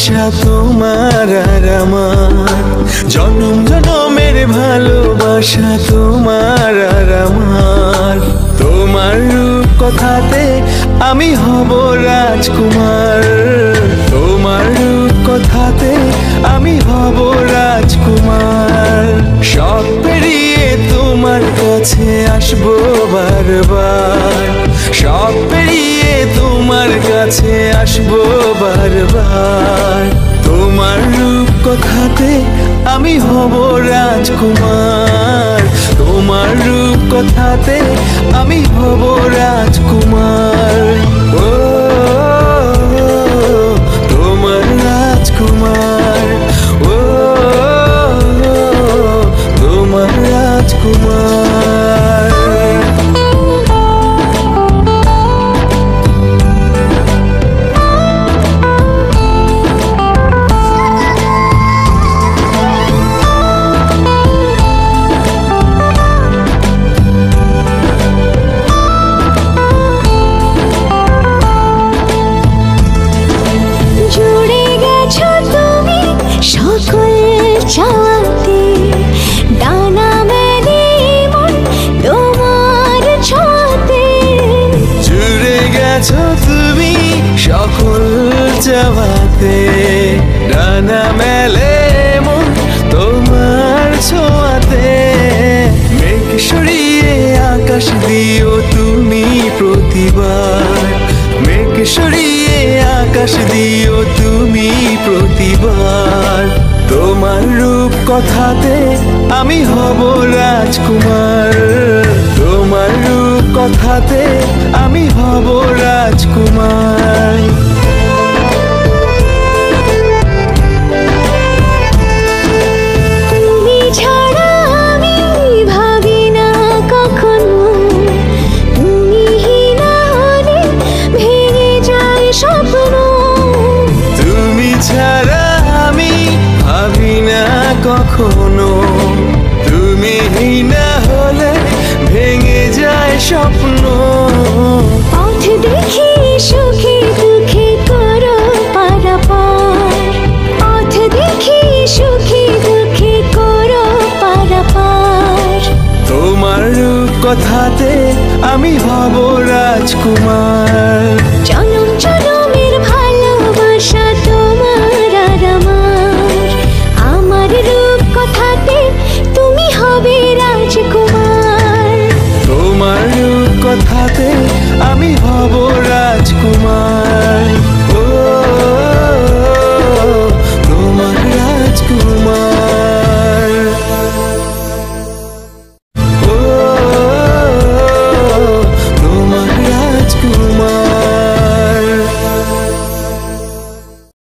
ভালোবাসা তোমার আর আমার, জনম জনমের ভালোবাসা তোমার আর আমার। তোমার রূপ কথাতে আমি হব রাজকুমার, তোমার রূপ কথাতে আমি হব রাজকুমার। সব পেরিয়ে তোমার কাছে আসবো বারবার, সব পেরিয়ে তোমার কাছে আসবো বারবার। তোমার রূপ কথাতে আমি হব রাজকুমার, তোমার রূপ কথাতে আমি হব রাজকুমার। ও তোমার রাজকুমার, ও তোমার রাজকুমার। সকল চাওয়াতে ডানা মেলে মন তোমার ছোঁয়াতে। মেঘ সরিয়ে আকাশ দিও তুমি প্রতিবার, মেঘ সরিয়ে আকাশ দিও তুমি প্রতিবার। তোমার রূপ কথাতে আমি হব রাজকুমার, তোমার রূপ কথাতে আমি হব রাজকুমার। তুমি ছাড়া আমি ভাবি না কখনো, তুমি না হলে ভেঙে যায় স্বপ্ন। তুমি ছাড়া আমি ভাবি না কখনো, তুমি না হলে ভেঙে যায় স্বপ্ন। পথ দেখি সুখে দুঃখে করো পারাপার, পথ দেখি সুখে দুঃখে করো পারাপার। তোমার রূপ কথাতে আমি হব রাজকুমার,